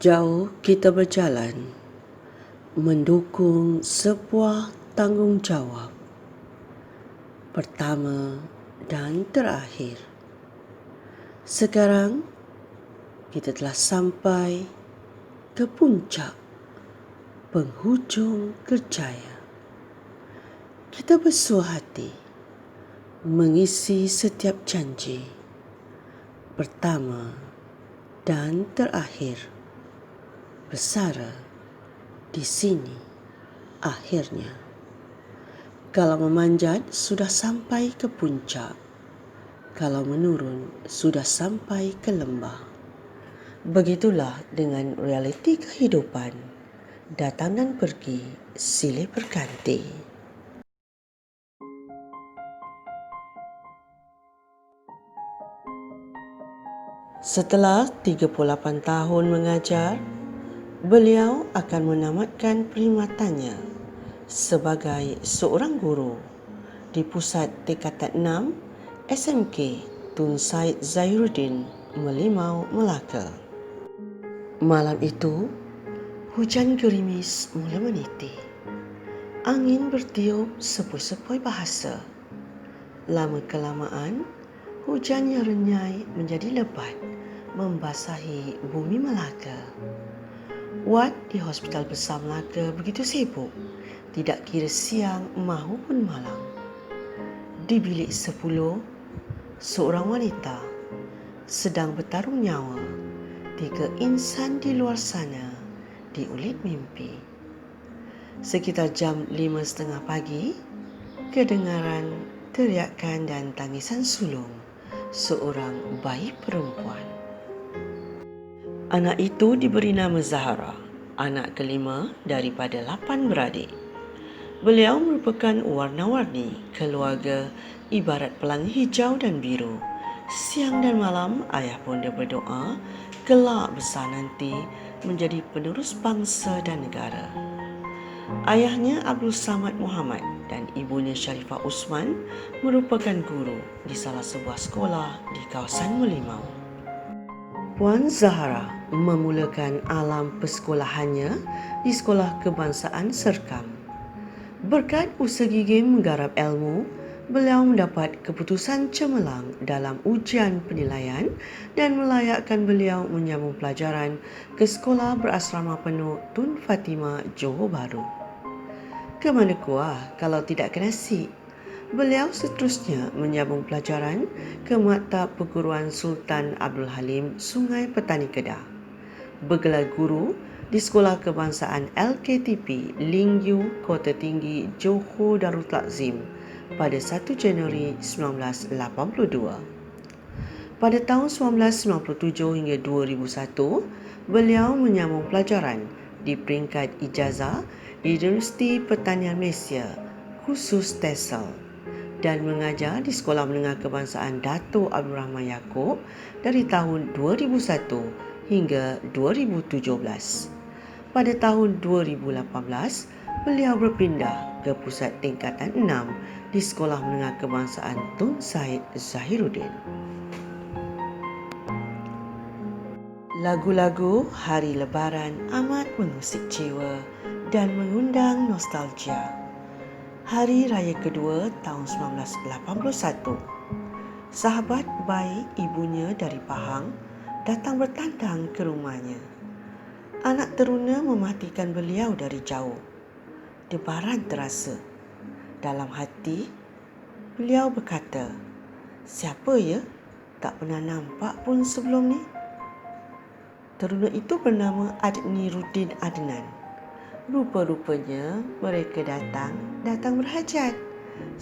Jauh kita berjalan mendukung sebuah tanggungjawab pertama dan terakhir. Sekarang kita telah sampai ke puncak penghujung kerjaya. Kita bersuah hati mengisi setiap janji pertama dan terakhir bersara di sini akhirnya. Kalau memanjat sudah sampai ke puncak, kalau menurun sudah sampai ke lembah. Begitulah dengan realiti kehidupan, datang dan pergi silih berganti. Setelah 38 tahun mengajar, beliau akan menamatkan perkhidmatannya sebagai seorang guru di Pusat Tingkatan 6 SMK Tun Said Zahiruddin, Melimau, Melaka. Malam itu, hujan gerimis mula meniti. Angin bertiup sepoi-sepoi bahasa. Lama-kelamaan, hujan yang renyai menjadi lebat membasahi bumi Melaka. Wad di Hospital Besar Melaka begitu sibuk, tidak kira siang maupun malam. Di bilik 10, seorang wanita sedang bertarung nyawa. 3 insan di luar sana diulit mimpi. Sekitar jam 5:30 pagi, kedengaran teriakan dan tangisan sulung seorang bayi perempuan. Anak itu diberi nama Zahara, anak kelima daripada 8 beradik. Beliau merupakan warna-warni keluarga ibarat pelangi hijau dan biru. Siang dan malam ayah bonda berdoa kelak besar nanti menjadi penerus bangsa dan negara. Ayahnya Abdul Samad Muhammad dan ibunya Sharifah Usman merupakan guru di salah sebuah sekolah di kawasan Melimau. Puan Zahara memulakan alam persekolahannya di Sekolah Kebangsaan Serkam. Berkat usaha gigih menggarap ilmu, beliau mendapat keputusan cemerlang dalam ujian penilaian dan melayakkan beliau menyambung pelajaran ke Sekolah Berasrama Penuh Tun Fatimah, Johor Bahru. Ke mana kuah kalau tidak ke nasi? Beliau seterusnya menyambung pelajaran ke Maktab Perguruan Sultan Abdul Halim, Sungai Petani Kedah. Bergelar guru di Sekolah Kebangsaan LKTP Lingyu, Kota Tinggi, Johor Darul Takzim pada 1 Januari 1982. Pada tahun 1997 hingga 2001, beliau menyambung pelajaran di peringkat ijazah di Universiti Pertanian Malaysia, khusus TESOL, dan mengajar di Sekolah Menengah Kebangsaan Dato' Abdul Rahman Yaakob dari tahun 2001 hingga 2017. Pada tahun 2018, beliau berpindah ke Pusat Tingkatan 6 di Sekolah Menengah Kebangsaan Tun Said Zahiruddin. Lagu-lagu hari Lebaran amat mengusik jiwa dan mengundang nostalgia. Hari Raya kedua tahun 1981. Sahabat baik ibunya dari Pahang datang bertandang ke rumahnya. Anak teruna mematikan beliau dari jauh. Debaran terasa. Dalam hati, beliau berkata, "Siapa ya? Tak pernah nampak pun sebelum ni." Teruna itu bernama Adniruddin Adnan. Rupa-rupanya mereka datang berhajat.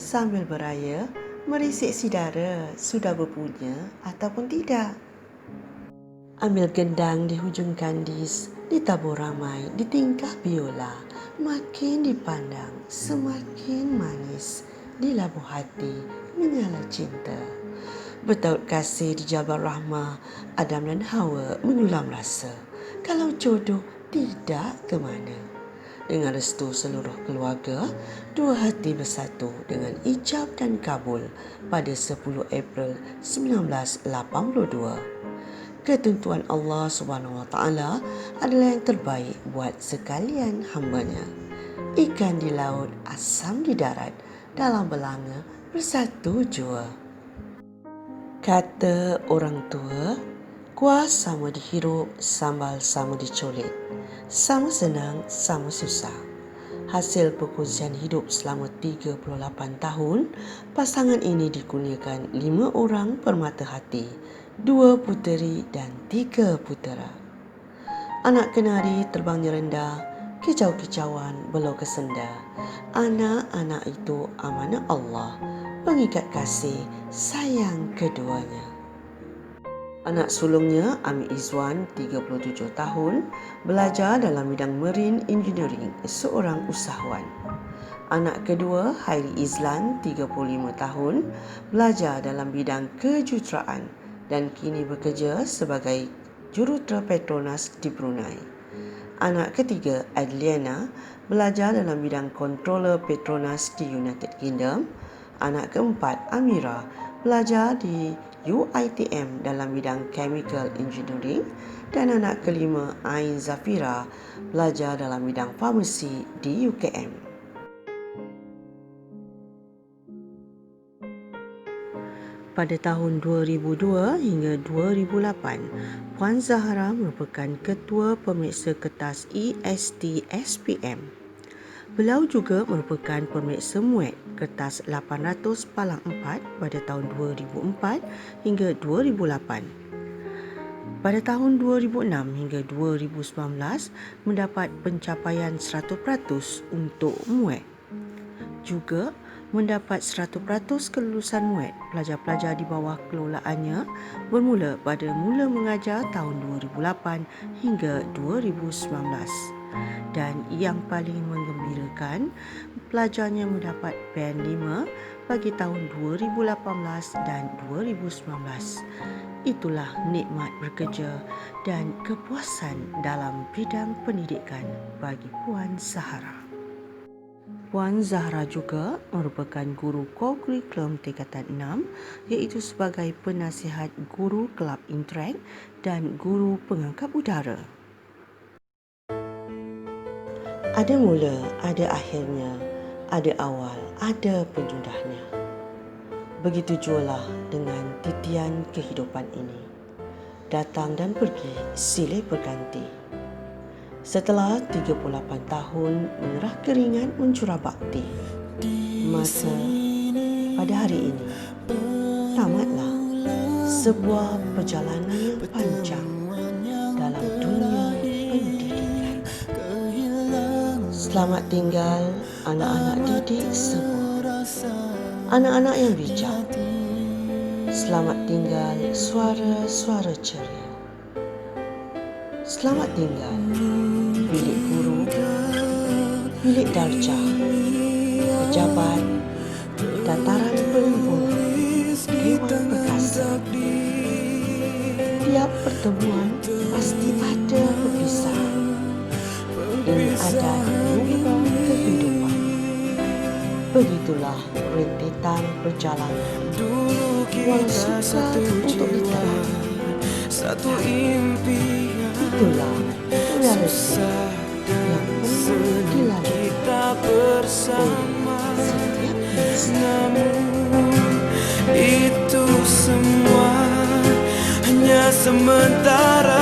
Sambil beraya, merisik sidara sudah berpunya ataupun tidak. Ambil gendang di hujung kandis, ditabur ramai, ditingkah biola. Makin dipandang, semakin manis. Di labuh hati, menyala cinta. Bertaut kasih di Jabal Rahmah, Adam dan Hawa menyulam rasa. Kalau jodoh tidak ke mana? Dengan restu seluruh keluarga, 2 hati bersatu dengan ijab dan kabul pada 10 April 1982. Ketentuan Allah Subhanahu Wa Taala adalah yang terbaik buat sekalian hamba-Nya. Ikan di laut, asam di darat, dalam belanga bersatu jua. Kata orang tua, kuah sama dihirup, sambal sama dicolit. Sama senang, sama susah. Hasil perkongsian hidup selama 38 tahun, pasangan ini dikurniakan 5 orang permata hati, 2 puteri dan 3 putera. Anak kenari terbangnya rendah, kicau-kicauan belau kesenda. Anak-anak itu amanah Allah, pengikat kasih sayang keduanya. Anak sulungnya, Ami Izwan, 37 tahun, belajar dalam bidang Marine Engineering, seorang usahawan. Anak kedua, Hairi Izlan, 35 tahun, belajar dalam bidang kejuruteraan dan kini bekerja sebagai jurutera Petronas di Brunei. Anak ketiga, Adliana, belajar dalam bidang controller Petronas di United Kingdom. Anak keempat, Amira, belajar di UiTM dalam bidang Chemical Engineering. Dan anak kelima, Ain Zafira, belajar dalam bidang farmasi di UKM. Pada tahun 2002 hingga 2008, Puan Zahra merupakan Ketua Pemeriksa Kertas EST-SPM. Beliau juga merupakan pemeriksa muat kertas 800 palang 4 pada tahun 2004 hingga 2008. Pada tahun 2006 hingga 2019 mendapat pencapaian 100% untuk muat. Juga mendapat 100% kelulusan muat pelajar-pelajar di bawah kelolaannya bermula pada mula mengajar tahun 2008 hingga 2019. Dan yang paling menggembirakan, pelajarnya mendapat band 5 bagi tahun 2018 dan 2019. Itulah nikmat bekerja dan kepuasan dalam bidang pendidikan bagi Puan Zahra. Puan Zahra juga merupakan guru co-curriculum tingkatan 6 iaitu sebagai penasihat guru kelab Interact dan guru pengangkap udara. Ada mula, ada akhirnya, ada awal, ada penjudahnya. Begitu jualah dengan titian kehidupan ini. Datang dan pergi silih berganti. Setelah 38 tahun menyerah keringat mencurah bakti, maka pada hari ini tamatlah sebuah perjalanan yang panjang dalam dunia pendidikan. Selamat tinggal anak-anak didik semua, anak-anak yang bijak. Selamat tinggal suara-suara ceria. Selamat tinggal bilik guru, bilik darjah, pejabat, dataran perhimpunan, dewan perkasa. Tiap pertemuan pasti ada perpisahan. Ini adalah lubang kehidupan. Begitulah rentetan perjalanan. Walau sukar untuk ditelan, satu impian. Itulah realiti yang perlu dilalui bersama setiap insan. Namun itu semua hanya sementara.